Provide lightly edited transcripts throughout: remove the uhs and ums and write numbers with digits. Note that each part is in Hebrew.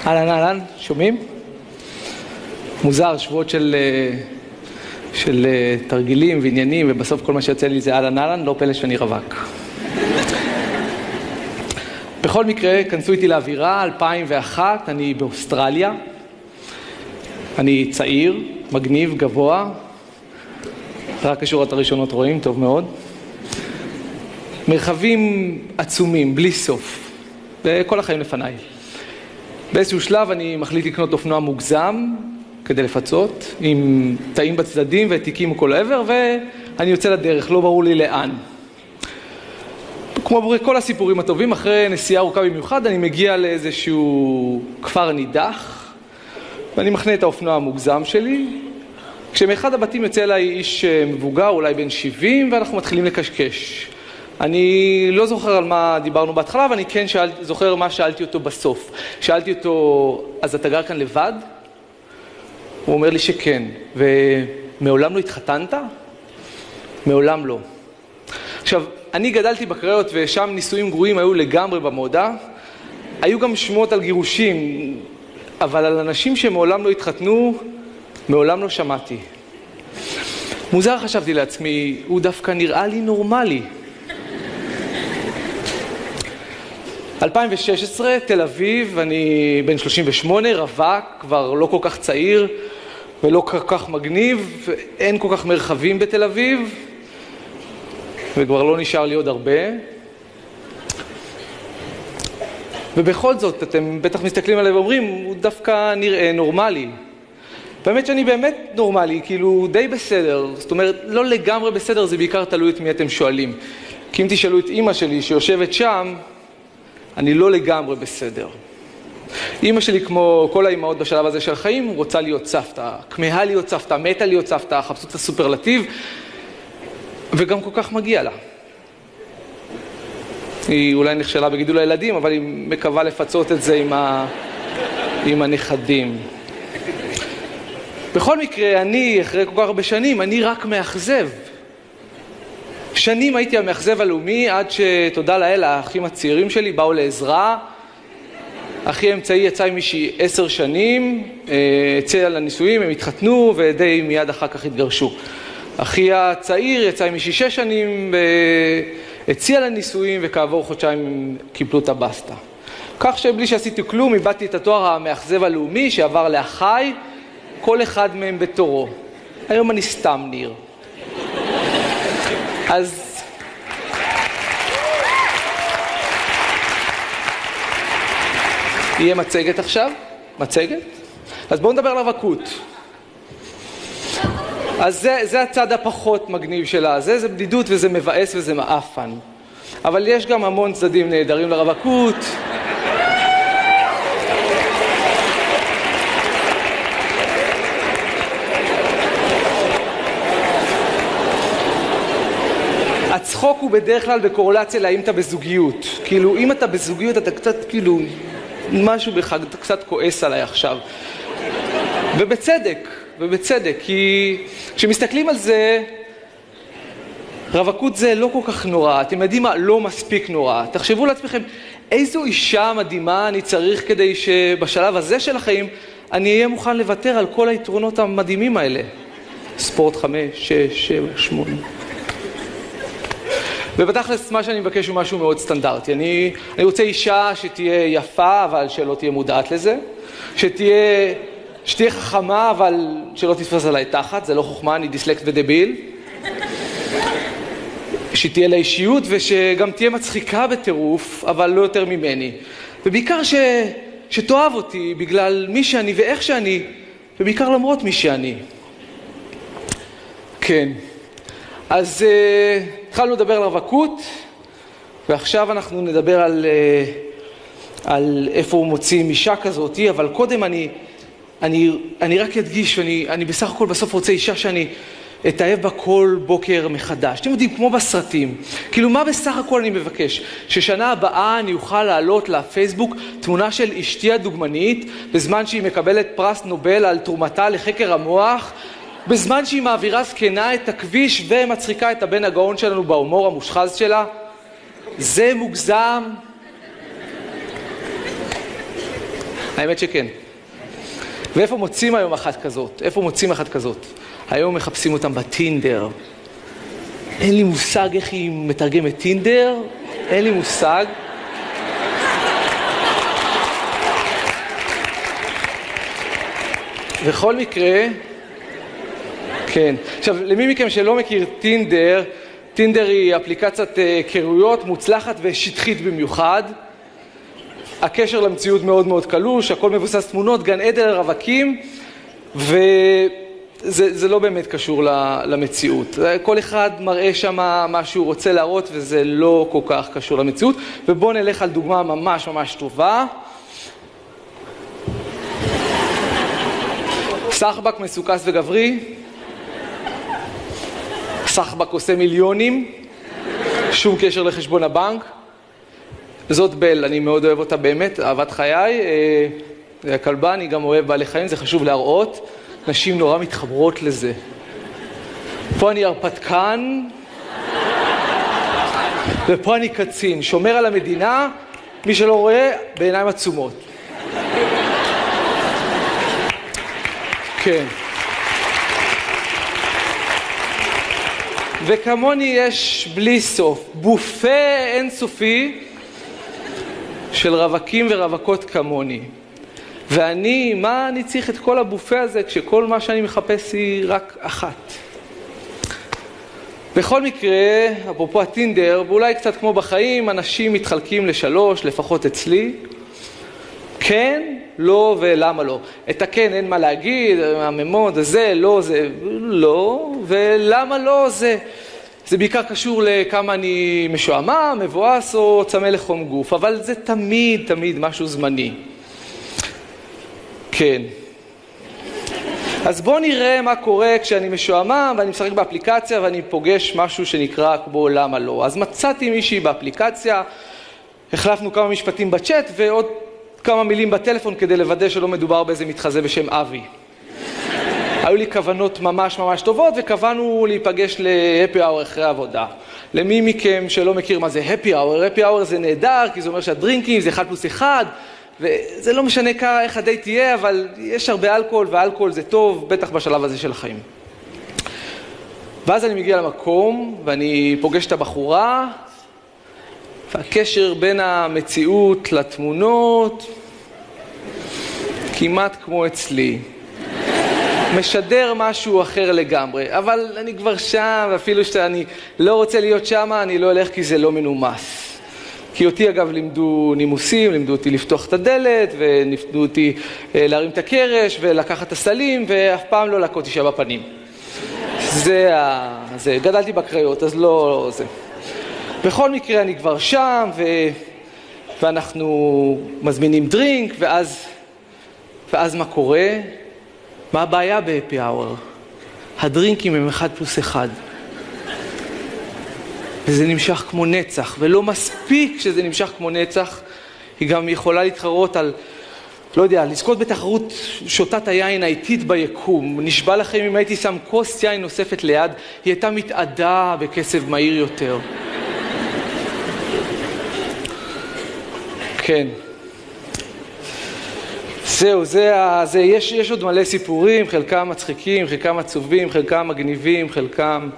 אהלן, אהלן, שומעים? מוזר, שבועות של תרגילים ועניינים, ובסוף כל מה שיוצא לי זה אהלן, אהלן, לא פלא שאני רווק. בכל מקרה, כנסו איתי לאווירה, 2001, אני באוסטרליה. אני צעיר, מגניב, גבוה. רק השורות הראשונות רואים, טוב מאוד. מרחבים עצומים, בלי סוף. וכל החיים לפניי. באיזשהו שלב אני מחליט לקנות אופנוע מוגזם, כדי לפצות, עם תאים בצדדים ותיקים מכל עבר, ואני יוצא לדרך, לא ברור לי לאן. כמו כל הסיפורים הטובים, אחרי נסיעה ארוכה במיוחד, אני מגיע לאיזשהו כפר נידח, ואני מחנה את האופנוע המוגזם שלי, כשמאחד הבתים יוצא אליי איש מבוגר, אולי בן 70, ואנחנו מתחילים לקשקש. אני לא זוכר על מה דיברנו בהתחלה, אבל אני כן זוכר מה שאלתי אותו בסוף. שאלתי אותו, אז אתה גר כאן לבד? הוא אומר לי שכן. ומעולם לא התחתנת? מעולם לא. עכשיו, אני גדלתי בקריות ושם נישואים גרועים היו לגמרי במודה. היו גם שמות על גירושים, אבל על אנשים שמעולם לא התחתנו, מעולם לא שמעתי. מוזר חשבתי לעצמי, הוא דווקא נראה לי נורמלי. 2016, תל אביב, אני בן 38, רווק, כבר לא כל כך צעיר ולא כל כך מגניב, אין כל כך מרחבים בתל אביב, וכבר לא נשאר לי עוד הרבה. ובכל זאת, אתם בטח מסתכלים עליי ואומרים, הוא דווקא נראה נורמלי. באמת שאני באמת נורמלי, כאילו די בסדר, זאת אומרת, לא לגמרי בסדר, זה בעיקר תלוי את מי אתם שואלים. כי אם תשאלו את אמא שלי שיושבת שם, אני לא לגמרי בסדר. אמא שלי, כמו כל האמהות בשלב הזה של החיים, רוצה להיות סבתא, כמהה להיות סבתא, מתה להיות סבתא, חפשו את הסופרלטיב, וגם כל כך מגיע לה. היא אולי נכשלה בגידול הילדים, אבל היא מקווה לפצות את זה עם הנכדים. בכל מקרה, אני, אחרי כל כך הרבה שנים, אני רק מאכזב. שנים הייתי המאכזב הלאומי, עד שתודה לאל, האחים הצעירים שלי באו לעזרה. אחי האמצעי יצא עם מישהי 10 שנים, יצא לנישואים, הם התחתנו, ודי מיד אחר כך התגרשו. אחי הצעיר יצא עם מישהי 6 שנים, הציע לנישואים, וכעבור חודשיים קיבלו את הבסטה. כך שבלי שעשיתי כלום, איבדתי את התואר המאכזב הלאומי, שעבר לאחיי, כל אחד מהם בתורו. היום אני סתם ניר. אז יהיה מצגת עכשיו? מצגת? אז בואו נדבר על רווקות. אז זה הצד הפחות מגניב שלה. זה בדידות וזה מבאס וזה מאפן. אבל יש גם המון צדדים נהדרים לרווקות. הצחוק הוא בדרך כלל בקורלציה להאם אתה בזוגיות. כאילו, אם אתה בזוגיות, אתה קצת, כאילו, משהו בך, אתה קצת כועס עליי עכשיו. ובצדק, כי כשמסתכלים על זה, רווקות זה לא כל כך נורא. אתם יודעים מה? לא מספיק נורא. תחשבו לעצמכם, איזו אישה מדהימה אני צריך כדי שבשלב הזה של החיים, אני אהיה מוכן לוותר על כל היתרונות המדהימים האלה. ספורט 5, 6, 7, 8... ובתכלס מה שאני מבקש הוא משהו מאוד סטנדרטי. אני רוצה אישה שתהיה יפה, אבל שלא תהיה מודעת לזה. שתהיה חכמה, אבל שלא תתפס עליי תחת. זה לא חוכמה, אני דיסלקט ודביל. שתהיה לה אישיות ושגם תהיה מצחיקה בטירוף, אבל לא יותר ממני. ובעיקר שתאהב אותי בגלל מי שאני ואיך שאני, ובעיקר למרות מי שאני. כן. אז התחלנו לדבר על רווקות, ועכשיו אנחנו נדבר על איפה הוא מוציא אישה כזאת, אבל קודם אני רק אדגיש, אני בסך הכל בסוף רוצה אישה שאני אתאהב בה כל בוקר מחדש. אתם יודעים, כמו בסרטים. כאילו, מה בסך הכל אני מבקש? ששנה הבאה אני אוכל להעלות לפייסבוק תמונה של אשתי הדוגמנית, בזמן שהיא מקבלת פרס נובל על תרומתה לחקר המוח, בזמן שהיא מעבירה זקנה את הכביש ומצחיקה את הבן הגאון שלנו בהומור המושחז שלה. זה מוגזם. האמת שכן. ואיפה מוצאים היום אחת כזאת? איפה מוצאים אחת כזאת? היום מחפשים אותם בטינדר. אין לי מושג איך היא מתרגמת טינדר, אין לי מושג. בכל מקרה, כן. עכשיו, למי מכם שלא מכיר טינדר, טינדר היא אפליקציית היכרויות מוצלחת ושטחית במיוחד. הקשר למציאות מאוד מאוד קלוש, הכל מבוסס תמונות, גן עדן רווקים, וזה לא באמת קשור למציאות. כל אחד מראה שם מה שהוא רוצה להראות, וזה לא כל כך קשור למציאות. ובואו נלך על דוגמה ממש ממש טובה. סחבק מסוכס וגברי. סחבק עושה מיליונים, שום קשר לחשבון הבנק. זאת בל, אני מאוד אוהב אותה באמת, אהבת חיי. הכלבה, אני גם אוהב בעלי חיים, זה חשוב להראות. נשים נורא מתחברות לזה. פה אני הרפתקן, ופה אני קצין, שומר על המדינה, מי שלא רואה, בעיניים עצומות. כן. וכמוני יש בלי סוף, בופה אינסופי של רווקים ורווקות כמוני. ואני, מה אני צריך את כל הבופה הזה כשכל מה שאני מחפש היא רק אחת? בכל מקרה, אפרופו הטינדר, ואולי קצת כמו בחיים, אנשים מתחלקים לשלוש, לפחות אצלי. כן, לא ולמה לא. את הכן אין מה להגיד, הממוד, זה, לא, זה, לא, ולמה לא, זה. זה בעיקר קשור לכמה אני משועמם, מבואס או צמא לחום גוף, אבל זה תמיד משהו זמני. כן. אז בואו נראה מה קורה כשאני משועמם ואני משחק באפליקציה ואני פוגש משהו שנקרא כמו למה לא. אז מצאתי מישהי באפליקציה, החלפנו כמה משפטים בצ'אט ועוד כמה מילים בטלפון כדי לוודא שלא מדובר באיזה מתחזה בשם אבי. היו לי כוונות ממש טובות וקבענו להיפגש להפי אאור אחרי העבודה. למי מכם שלא מכיר מה זה הפי אאור, הפי אאור זה נהדר כי זה אומר שהדרינקים זה 1+1 וזה לא משנה איך הדייט תהיה, אבל יש הרבה אלכוהול ואלכוהול זה טוב, בטח בשלב הזה של החיים. ואז אני מגיע למקום ואני פוגש את הבחורה והקשר בין המציאות לתמונות כמעט כמו אצלי. משדר משהו אחר לגמרי, אבל אני כבר שם, ואפילו שאני לא רוצה להיות שם, אני לא אלך כי זה לא מנומס. כי אותי אגב לימדו נימוסים, לימדו אותי לפתוח את הדלת, ולימדו אותי להרים את הקרש ולקחת את הסלים, ואף פעם לא להכות אישה בפנים. זה, גדלתי בקריות, אז לא זה. בכל מקרה אני כבר שם, ואנחנו מזמינים דרינק, ואז מה קורה? מה הבעיה בהפי אאור? הדרינקים הם 1+1. וזה נמשך כמו נצח, ולא מספיק שזה נמשך כמו נצח, היא גם יכולה להתחרות על, לא יודע, לזכות בתחרות שוטת היין האיטית ביקום. נשבע לכם אם הייתי שם כוס יין נוספת ליד, היא הייתה מתעדה בקצב מהיר יותר. כן. זהו, יש עוד מלא סיפורים, חלקם מצחיקים, חלקם עצובים, חלקם מגניבים, חלקם...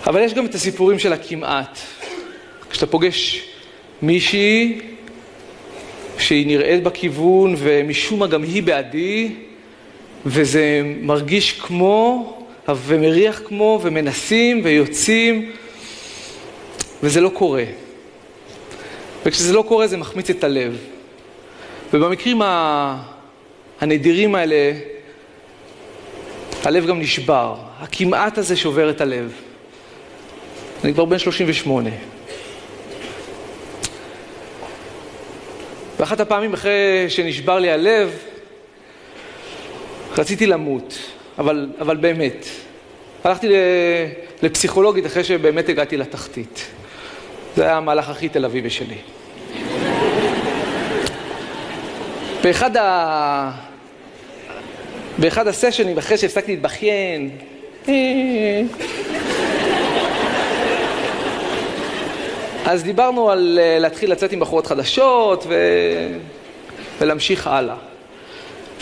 אבל יש גם את הסיפורים של הכמעט. כשאתה פוגש מישהי שהיא נראית בכיוון ומשום מה גם היא בעדי, וזה מרגיש כמו ומריח כמו ומנסים ויוצאים, וזה לא קורה. וכשזה לא קורה זה מחמיץ את הלב. ובמקרים הנדירים האלה, הלב גם נשבר. הכמעט הזה שובר את הלב. אני כבר בן 38. ואחת הפעמים אחרי שנשבר לי הלב, רציתי למות, אבל באמת. הלכתי לפסיכולוגית אחרי שבאמת הגעתי לתחתית. זה היה המהלך הכי תל אביבי שלי. באחד הסשנים, אחרי שהפסקתי להתבכיין, אז דיברנו על להתחיל לצאת עם בחורות חדשות, ולהמשיך הלאה.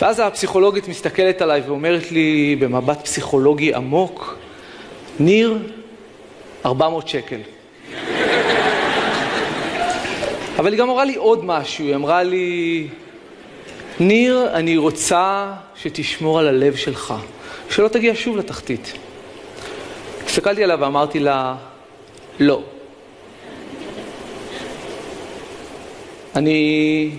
ואז הפסיכולוגית מסתכלת עליי ואומרת לי במבט פסיכולוגי עמוק, ניר, 400 שקל. אבל היא גם אמרה לי עוד משהו, היא אמרה לי, ניר, אני רוצה שתשמור על הלב שלך, שלא תגיע שוב לתחתית. הסתכלתי עליה ואמרתי לה, לא. אני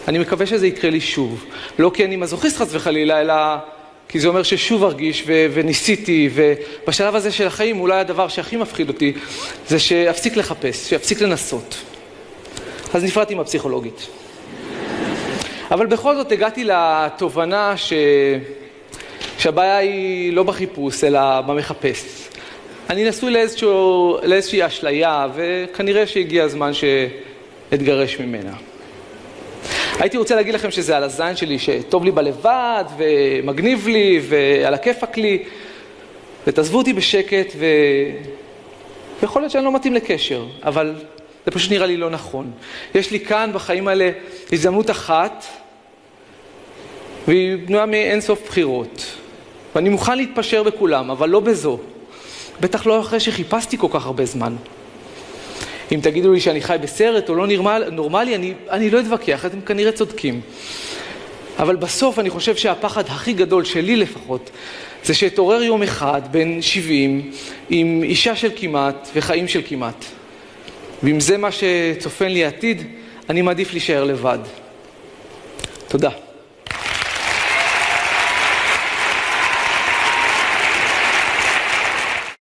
מקווה שזה יקרה לי שוב. לא כי אני מזוכיסט חס וחלילה, אלא כי זה אומר ששוב ארגיש וניסיתי, ובשלב הזה של החיים אולי הדבר שהכי מפחיד אותי זה שאפסיק לחפש, שאפסיק לנסות. אז נפרדתי עם הפסיכולוגית. אבל בכל זאת הגעתי לתובנה שהבעיה היא לא בחיפוש, אלא במחפש. אני נשוי לאיזושהי אשליה, וכנראה שהגיע הזמן שאתגרש ממנה. הייתי רוצה להגיד לכם שזה על הזין שלי, שטוב לי בלבד, ומגניב לי, ועל הכיפק לי, ותעזבו אותי בשקט, ויכול להיות שאני לא מתאים לקשר, אבל זה פשוט נראה לי לא נכון. יש לי כאן בחיים האלה הזדמנות אחת, והיא בנויה מאין סוף בחירות. ואני מוכן להתפשר בכולם, אבל לא בזו. בטח לא אחרי שחיפשתי כל כך הרבה זמן. אם תגידו לי שאני חי בסרט או לא נורמלי, אני לא אתווכח, אתם כנראה צודקים. אבל בסוף אני חושב שהפחד הכי גדול שלי לפחות, זה שהתעורר יום אחד בין 70 עם אישה של כמעט וחיים של כמעט. ואם זה מה שצופן לי העתיד, אני מעדיף להישאר לבד. תודה.